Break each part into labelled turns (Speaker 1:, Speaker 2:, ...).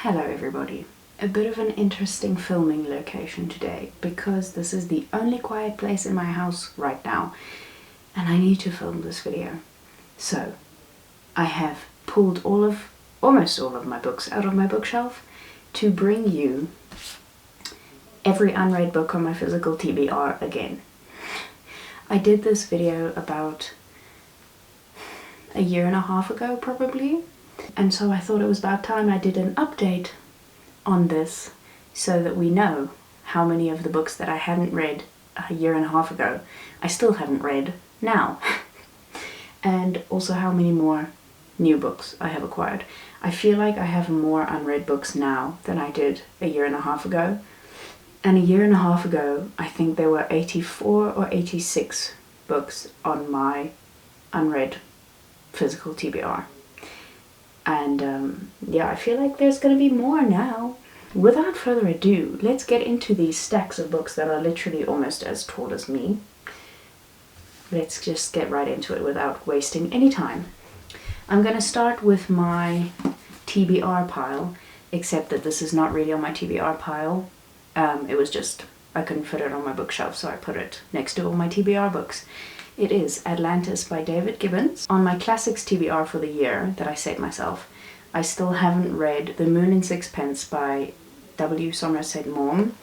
Speaker 1: Hello everybody. A bit of an interesting filming location today because this is the only quiet place in my house right now and I need to film this video. So I have pulled almost all of my books out of my bookshelf to bring you every unread book on my physical TBR again. I did this video about a year and a half ago probably, and so I thought it was about time I did an update on this so that we know how many of the books that I hadn't read a year and a half ago I still haven't read now and also how many more new books I have acquired. I feel like I have more unread books now than I did a year and a half ago, and a year and a half ago I think there were 84 or 86 books on my unread physical TBR. And yeah, I feel like there's gonna be more now. Without further ado, let's get into these stacks of books that are literally almost as tall as me. Let's just get right into it without wasting any time. I'm gonna start with my TBR pile, except that this is not really on my TBR pile. It was just, I couldn't fit it on my bookshelf, so I put it next to all my TBR books. It is Atlantis by David Gibbons. On my classics TBR for the year that I set myself, I still haven't read The Moon in Sixpence by W. Somerset Maugham.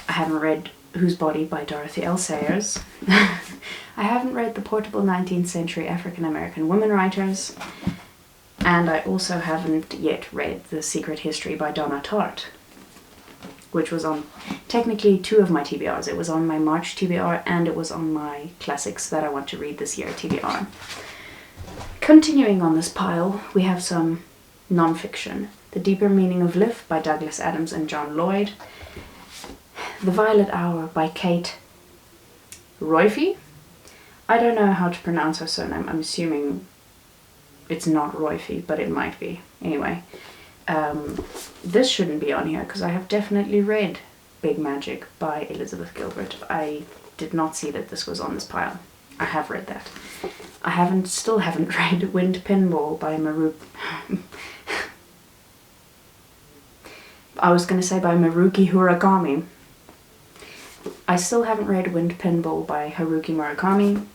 Speaker 1: I haven't read Whose Body by Dorothy L. Sayers. I haven't read the portable 19th century African American women writers. And I also haven't yet read The Secret History by Donna Tartt, which was on technically two of my TBRs. It was on my March TBR and it was on my classics that I want to read this year TBR. Continuing on this pile, we have some non-fiction. The Deeper Meaning of Life by Douglas Adams and John Lloyd. The Violet Hour by Kate Royfey. I don't know how to pronounce her surname. I'm assuming it's not Royfey, but it might be. Anyway. This shouldn't be on here because I have definitely read Big Magic by Elizabeth Gilbert. I did not see that this was on this pile. I have read that. I still haven't read Wind Pinball by I was going to say by Haruki Murakami. I still haven't read Wind Pinball by Haruki Murakami.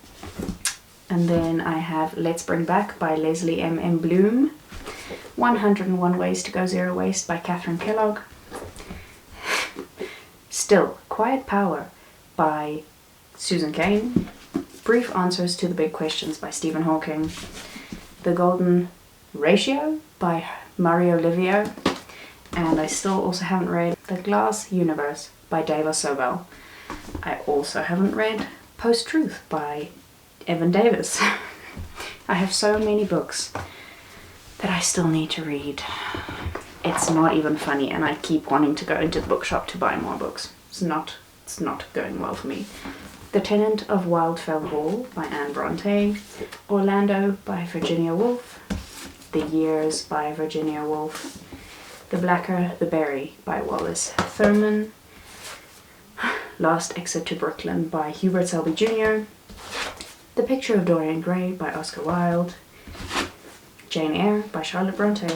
Speaker 1: And then I have Let's Bring Back by Leslie M. Bloom. 101 Ways to Go Zero Waste by Catherine Kellogg. Still, Quiet Power by Susan Cain. Brief Answers to the Big Questions by Stephen Hawking. The Golden Ratio by Mario Livio. And I still also haven't read The Glass Universe by Dava Sobel. I also haven't read Post-Truth by Evan Davis. I have so many books that I still need to read. It's not even funny, and I keep wanting to go into the bookshop to buy more books. It's not going well for me. The Tenant of Wildfell Hall by Anne Bronte. Orlando by Virginia Woolf. The Years by Virginia Woolf. The Blacker the Berry by Wallace Thurman. Last Exit to Brooklyn by Hubert Selby Jr. The Picture of Dorian Gray by Oscar Wilde. Jane Eyre by Charlotte Bronte.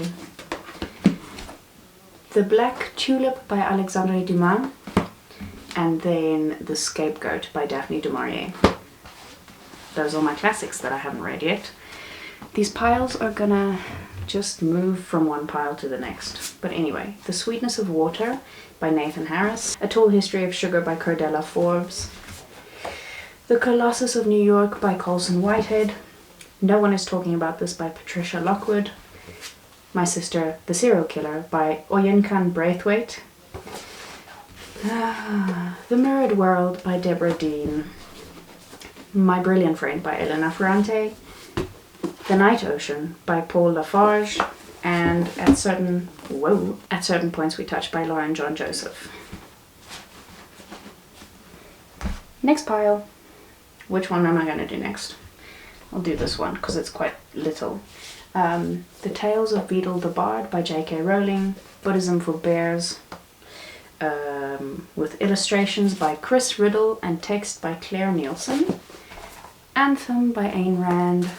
Speaker 1: The Black Tulip by Alexandre Dumas. And then The Scapegoat by Daphne du Maurier. Those are my classics that I haven't read yet. These piles are gonna just move from one pile to the next. But anyway, The Sweetness of Water by Nathan Harris. A Tall History of Sugar by Cordella Forbes. The Colossus of New York by Colson Whitehead. No One Is Talking About This by Patricia Lockwood. My Sister, the Serial Killer by Oyinkan Braithwaite. The Mirrored World by Deborah Dean. My Brilliant Friend by Elena Ferrante. The Night Ocean by Paul Lafarge. And at certain points we touch by Lauren John Joseph. Next pile. Which one am I going to do next? I'll do this one because it's quite little. The Tales of Beedle the Bard by J.K. Rowling. Buddhism for Bears. With illustrations by Chris Riddle and text by Claire Nielsen. Anthem by Ayn Rand.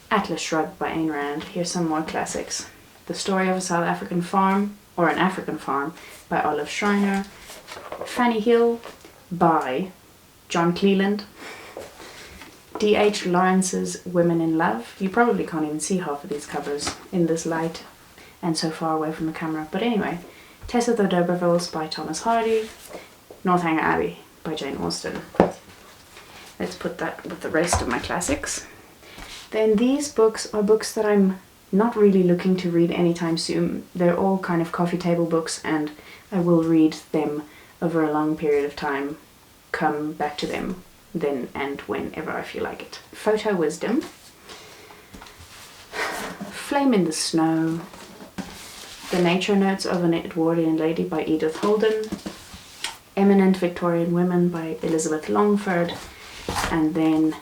Speaker 1: Atlas Shrugged by Ayn Rand. Here's some more classics. The Story of a South African Farm, or an African Farm, by Olive Schreiner. Fanny Hill by John Cleland. D.H. Lawrence's Women in Love. You probably can't even see half of these covers in this light and so far away from the camera. But anyway, Tessa the D'Urbervilles by Thomas Hardy. Northanger Abbey by Jane Austen. Let's put that with the rest of my classics. Then these books are books that I'm not really looking to read anytime soon. They're all kind of coffee table books, and I will read them over a long period of time, come back to them then and whenever I feel like it. Photo Wisdom, Flame in the Snow, The Nature Notes of an Edwardian Lady by Edith Holden, Eminent Victorian Women by Elizabeth Longford, and then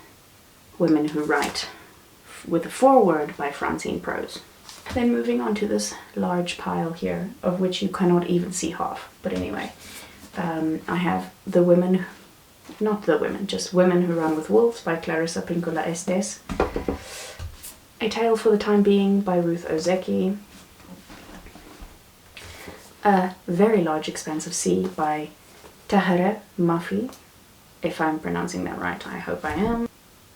Speaker 1: Women Who Write with a foreword by Francine Prose. Then moving on to this large pile here, of which you cannot even see half. But anyway, I have just Women Who Run with Wolves by Clarissa Pinkola Estes. A Tale for the Time Being by Ruth Ozeki. A Very Large Expanse of Sea by Tahereh Mafi. If I'm pronouncing that right, I hope I am.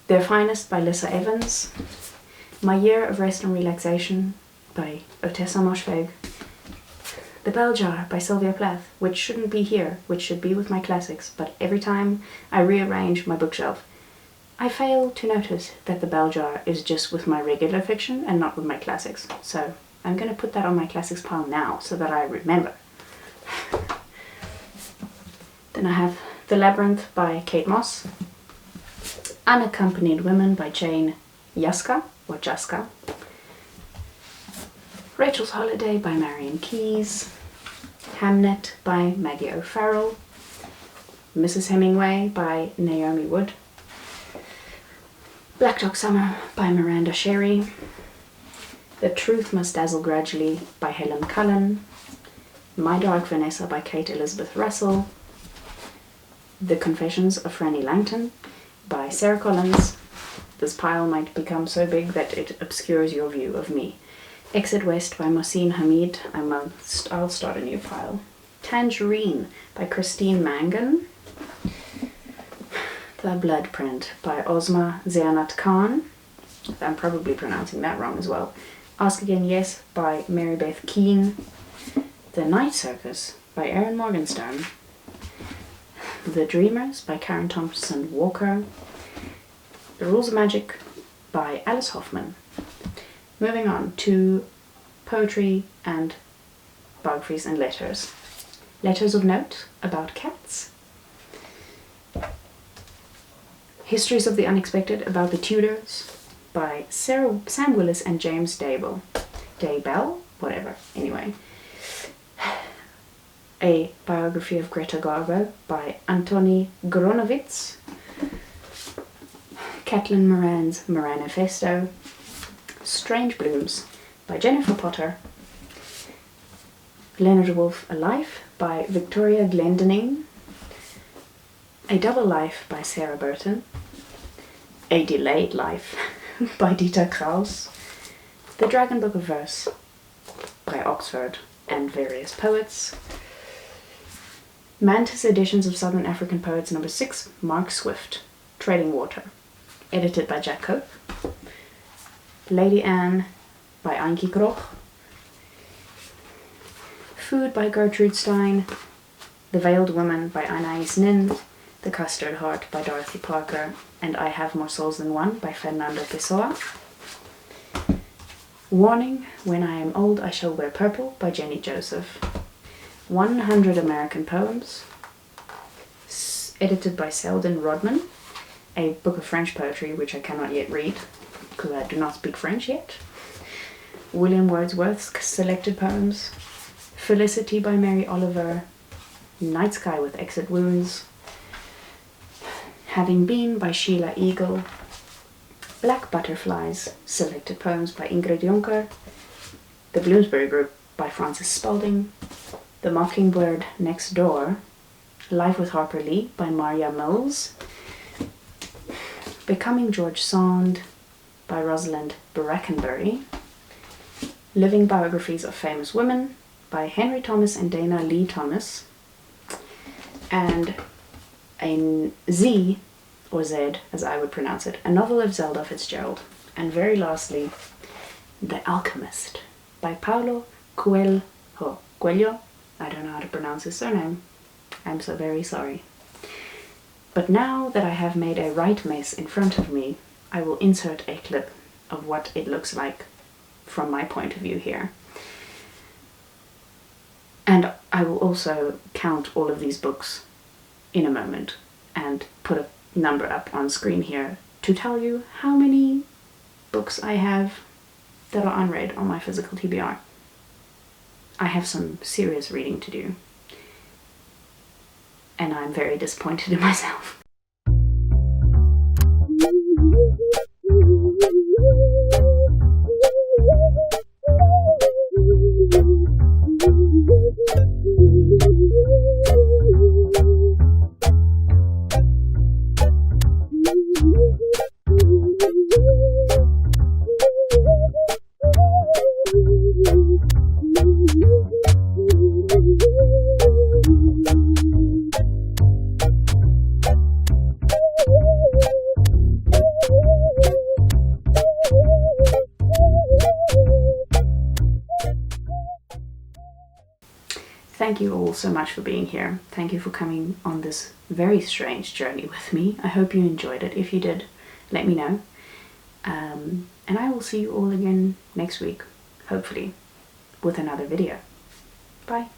Speaker 1: Their Finest by Lissa Evans. My Year of Rest and Relaxation by Otessa Moshfegh. The Bell Jar by Sylvia Plath, which shouldn't be here, which should be with my classics, but every time I rearrange my bookshelf, I fail to notice that the Bell Jar is just with my regular fiction and not with my classics. So I'm going to put that on my classics pile now so that I remember. Then I have The Labyrinth by Kate Moss. Unaccompanied Women by Jane Jaska, or Jaska. Rachel's Holiday by Marion Keyes. Hamnet by Maggie O'Farrell. Mrs. Hemingway by Naomi Wood. Black Dog Summer by Miranda Sherry. The Truth Must Dazzle Gradually by Helen Cullen. My Dark Vanessa by Kate Elizabeth Russell. The Confessions of Franny Langton by Sarah Collins. This pile might become so big that it obscures your view of me. Exit West by Mohsin Hamid. I'll start a new pile. Tangerine by Christine Mangan. The Blood Print by Ozma Zianat Khan. I'm probably pronouncing that wrong as well. Ask Again Yes by Mary Beth Keane. The Night Circus by Erin Morgenstern. The Dreamers by Karen Thompson Walker. The Rules of Magic by Alice Hoffman. Moving on to poetry and biographies and letters. Letters of Note about cats. Histories of the Unexpected about the Tudors by Sam Willis and James Daybell. Whatever. Anyway. A Biography of Greta Garbo by Antoni Gronovitz. Caitlin Moran's Moranifesto. Strange Blooms by Jennifer Potter. Leonard Woolf, A Life by Victoria Glendinning. A Double Life by Sarah Burton. A Delayed Life by Dieter Kraus. The Dragon Book of Verse by Oxford and various poets. Mantis Editions of Southern African Poets No. 6, Mark Swift. Trading Water. Edited by Jack Cope. Lady Anne by Ankie Kroch. Food by Gertrude Stein. The Veiled Woman by Anais Nin. The Custard Heart by Dorothy Parker. And I Have More Souls Than One by Fernando Pessoa. Warning, When I Am Old I Shall Wear Purple by Jenny Joseph. 100 American Poems. Edited by Selden Rodman. A book of French poetry which I cannot yet read because I do not speak French yet. William Wordsworth's Selected Poems. Felicity by Mary Oliver. Night Sky with Exit Wounds. Having Been by Sheila Eagle. Black Butterflies, Selected Poems by Ingrid Jonker. The Bloomsbury Group by Frances Spalding. The Mockingbird Next Door. Life with Harper Lee by Maria Mills. Becoming George Sand by Rosalind Brackenbury. Living Biographies of Famous Women by Henry Thomas and Dana Lee Thomas, and a Z, or Z as I would pronounce it, a novel of Zelda Fitzgerald. And very lastly, The Alchemist by Paulo Coelho. I don't know how to pronounce his surname. I'm so very sorry. But now that I have made a right mess in front of me, I will insert a clip of what it looks like from my point of view here. And I will also count all of these books in a moment and put a number up on screen here to tell you how many books I have that are unread on my physical TBR. I have some serious reading to do, and I'm very disappointed in myself. Thank you all so much for being here. Thank you for coming on this very strange journey with me. I hope you enjoyed it. If you did, let me know. And I will see you all again next week, hopefully, with another video. Bye.